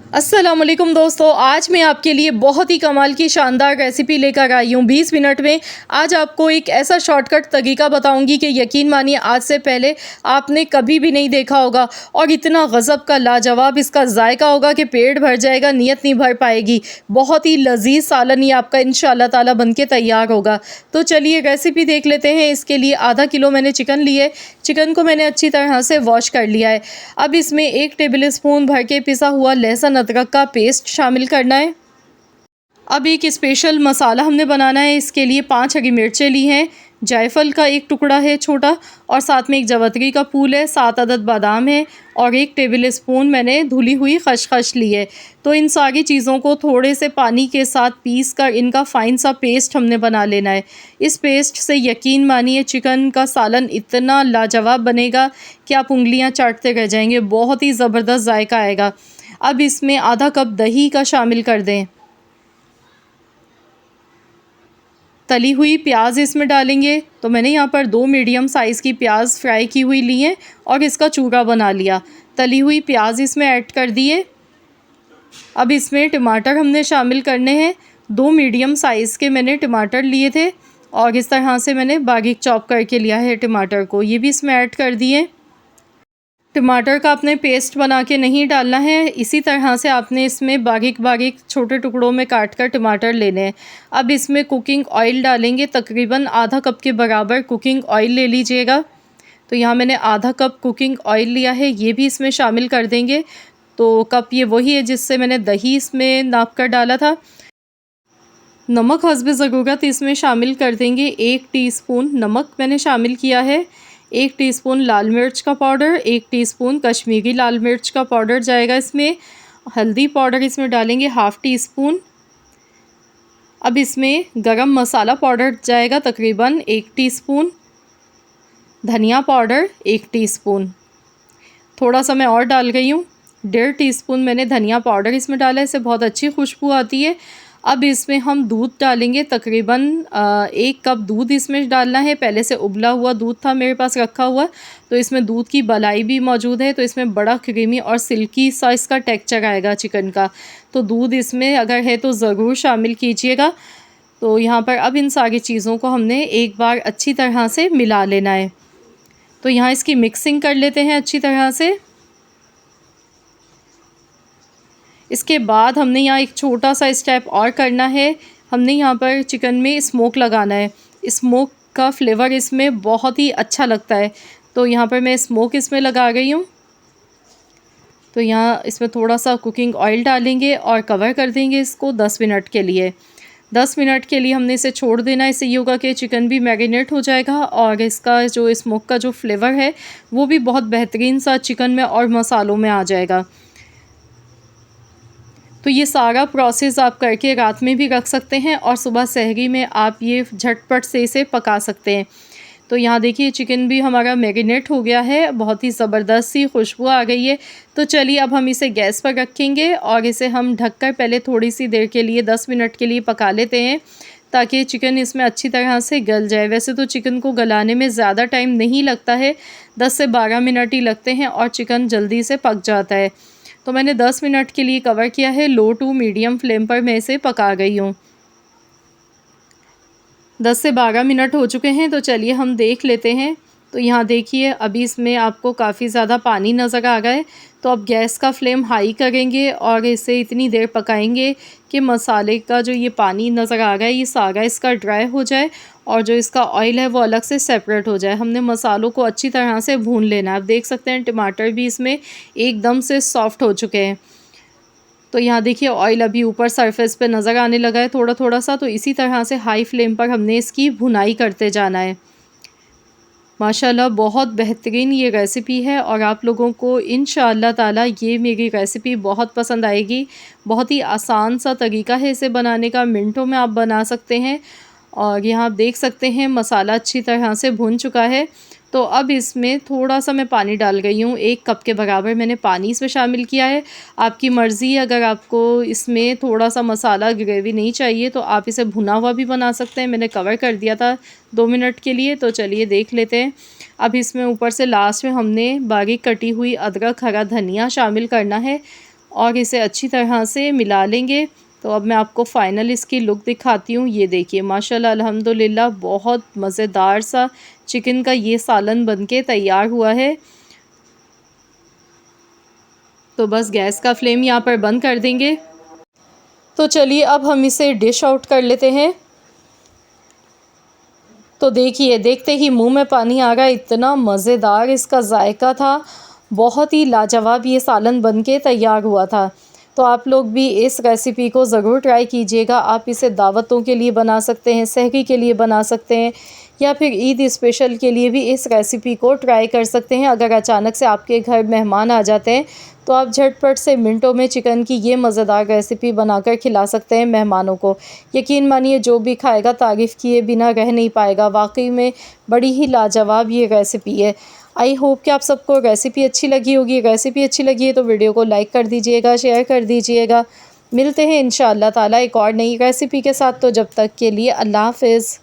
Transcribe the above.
अस्सलाम वालेकुम दोस्तों, आज मैं आपके लिए बहुत ही कमाल की शानदार रेसिपी लेकर आई हूँ। 20 मिनट में आज आपको एक ऐसा शॉर्टकट तरीका बताऊँगी कि यकीन मानिए आज से पहले आपने कभी भी नहीं देखा होगा और इतना गज़ब का लाजवाब इसका जायका होगा कि पेट भर जाएगा, नीयत नहीं भर पाएगी। बहुत ही लज़ीज़ सालन ये आपका इंशाअल्लाह ताला बन के तैयार होगा। तो चलिए रेसिपी देख लेते हैं। इसके लिए आधा किलो मैंने चिकन लिए। चिकन को मैंने अच्छी तरह से वॉश कर लिया है। अब इसमें 1 टेबल स्पून भर के पिसा हुआ लहसुन अदरक का पेस्ट शामिल करना है। अब एक स्पेशल मसाला हमने बनाना है। इसके लिए 5 हरी मिर्चें ली हैं, जायफल का एक टुकड़ा है छोटा, और साथ में एक जवतरी का फूल है, 7 अदद बादाम है और 1 टेबल स्पून मैंने धुली हुई खसखस ली है। तो इन सारी चीज़ों को थोड़े से पानी के साथ पीस कर इनका फ़ाइन सा पेस्ट हमने बना लेना है। इस पेस्ट से यकीन मानिए चिकन का सालन इतना लाजवाब बनेगा कि आप उंगलियां चाटते रह जाएंगे। बहुत ही ज़बरदस्त जायका आएगा। अब इसमें आधा कप दही का शामिल कर दें। तली हुई प्याज इसमें डालेंगे। तो मैंने यहाँ पर 2 मीडियम साइज़ की प्याज फ्राई की हुई ली हैं और इसका चूरा बना लिया। तली हुई प्याज इसमें ऐड कर दिए। अब इसमें टमाटर हमने शामिल करने हैं। 2 मीडियम साइज़ के मैंने टमाटर लिए थे और इस तरह से मैंने बारीक चॉप करके लिया है टमाटर को, ये भी इसमें ऐड कर दिए। टमाटर का आपने पेस्ट बना के नहीं डालना है, इसी तरह से आपने इसमें बारीक बारीक छोटे टुकड़ों में काट कर टमाटर लेने हैं। अब इसमें कुकिंग ऑयल डालेंगे, तकरीबन आधा कप के बराबर कुकिंग ऑयल ले लीजिएगा। तो यहाँ मैंने आधा कप कुकिंग ऑयल लिया है, ये भी इसमें शामिल कर देंगे। तो कप ये वही है जिससे मैंने दही इसमें नाप कर डाला था। नमक हस्बे ज़रूरत इसमें शामिल कर देंगे। 1 टीस्पून नमक मैंने शामिल किया है। 1 टीस्पून लाल मिर्च का पाउडर, 1 टीस्पून कश्मीरी लाल मिर्च का पाउडर जाएगा इसमें। हल्दी पाउडर इसमें डालेंगे हाफ़ टी स्पून। अब इसमें गरम मसाला पाउडर जाएगा तकरीबन 1 टीस्पून। धनिया पाउडर 1 टीस्पून। थोड़ा सा मैं और डाल गई हूँ, 1.5 टीस्पून मैंने धनिया पाउडर इसमें डाला है, इससे बहुत अच्छी खुशबू आती है। अब इसमें हम दूध डालेंगे, तकरीबन 1 कप दूध इसमें डालना है। पहले से उबला हुआ दूध था मेरे पास रखा हुआ, तो इसमें दूध की मलाई भी मौजूद है, तो इसमें बड़ा क्रीमी और सिल्की सा इसका टेक्सचर आएगा चिकन का। तो दूध इसमें अगर है तो ज़रूर शामिल कीजिएगा। तो यहाँ पर अब इन सारी चीज़ों को हमने एक बार अच्छी तरह से मिला लेना है। तो यहाँ इसकी मिक्सिंग कर लेते हैं अच्छी तरह से। इसके बाद हमने यहाँ एक छोटा सा स्टेप और करना है। हमने यहाँ पर चिकन में स्मोक लगाना है। स्मोक का फ्लेवर इसमें बहुत ही अच्छा लगता है, तो यहाँ पर मैं स्मोक इसमें लगा गई हूँ। तो यहाँ इसमें थोड़ा सा कुकिंग ऑयल डालेंगे और कवर कर देंगे इसको 10 मिनट के लिए। 10 मिनट के लिए हमने इसे छोड़ देना है। इससे ये होगा कि चिकन भी मैरिनेट हो जाएगा और इसका जो स्मोक का जो फ्लेवर है वो भी बहुत बेहतरीन सा चिकन में और मसालों में आ जाएगा। तो ये सारा प्रोसेस आप करके रात में भी रख सकते हैं और सुबह सहरी में आप ये झटपट से इसे पका सकते हैं। तो यहाँ देखिए चिकन भी हमारा मैरिनेट हो गया है, बहुत ही ज़बरदस्त सी खुशबू आ गई है। तो चलिए अब हम इसे गैस पर रखेंगे और इसे हम ढककर पहले थोड़ी सी देर के लिए 10 मिनट के लिए पका लेते हैं, ताकि चिकन इसमें अच्छी तरह से गल जाए। वैसे तो चिकन को गलाने में ज़्यादा टाइम नहीं लगता है, 10 से 12 मिनट ही लगते हैं और चिकन जल्दी से पक जाता है। तो मैंने 10 मिनट के लिए कवर किया है, लो टू मीडियम फ्लेम पर मैं इसे पका गई हूँ। 10 से 12 मिनट हो चुके हैं, तो चलिए हम देख लेते हैं। तो यहाँ देखिए अभी इसमें आपको काफ़ी ज़्यादा पानी नज़र आ गया है। तो अब गैस का फ्लेम हाई करेंगे और इसे इतनी देर पकाएंगे कि मसाले का जो ये पानी नज़र आ गया है ये सारा इसका ड्राई हो जाए और जो इसका ऑयल है वो अलग से सेपरेट हो जाए। हमने मसालों को अच्छी तरह से भून लेना है। आप देख सकते हैं टमाटर भी इसमें एकदम से सॉफ्ट हो चुके हैं। तो यहाँ देखिए ऑयल अभी ऊपर सरफेस पे नज़र आने लगा है थोड़ा थोड़ा सा। तो इसी तरह से हाई फ्लेम पर हमने इसकी भुनाई करते जाना है। माशाल्लाह बहुत बेहतरीन ये रेसिपी है और आप लोगों को इंशाअल्लाह ताला ये मेरी रेसिपी बहुत पसंद आएगी। बहुत ही आसान सा तरीका है इसे बनाने का, मिनटों में आप बना सकते हैं। और यहाँ आप देख सकते हैं मसाला अच्छी तरह से भुन चुका है। तो अब इसमें थोड़ा सा मैं पानी डाल गई हूँ, 1 कप के बराबर मैंने पानी इसमें शामिल किया है। आपकी मर्ज़ी, अगर आपको इसमें थोड़ा सा मसाला ग्रेवी नहीं चाहिए तो आप इसे भुना हुआ भी बना सकते हैं। मैंने कवर कर दिया था 2 मिनट के लिए। तो चलिए देख लेते हैं। अब इसमें ऊपर से लास्ट में हमने बारीक कटी हुई अदरक, हरा धनिया शामिल करना है और इसे अच्छी तरह से मिला लेंगे। तो अब मैं आपको फ़ाइनल इसकी लुक दिखाती हूँ। ये देखिए माशाल्लाह अल्हम्दुलिल्लाह बहुत मज़ेदार सा चिकन का ये सालन बनके तैयार हुआ है। तो बस गैस का फ्लेम यहाँ पर बंद कर देंगे। तो चलिए अब हम इसे डिश आउट कर लेते हैं। तो देखिए देखते ही मुंह में पानी आ रहा है, इतना मज़ेदार इसका जायका था, बहुत ही लाजवाब ये सालन बनके तैयार हुआ था। तो आप लोग भी इस रेसिपी को ज़रूर ट्राई कीजिएगा। आप इसे दावतों के लिए बना सकते हैं, सहरी के लिए बना सकते हैं या फिर ईद स्पेशल के लिए भी इस रेसिपी को ट्राई कर सकते हैं। अगर अचानक से आपके घर मेहमान आ जाते हैं तो आप झटपट से मिनटों में चिकन की ये मज़ेदार रेसिपी बनाकर खिला सकते हैं मेहमानों को। यकीन मानिए जो भी खाएगा तारीफ़ किए बिना रह नहीं पाएगा। वाकई में बड़ी ही लाजवाब ये रेसिपी है। आई होप कि आप सबको रेसिपी अच्छी लगी होगी। रेसिपी अच्छी लगी है तो वीडियो को लाइक कर दीजिएगा, शेयर कर दीजिएगा। मिलते हैं इंशाअल्लाह ताला एक और नई रेसिपी के साथ। तो जब तक के लिए अल्लाह हाफ़िज़।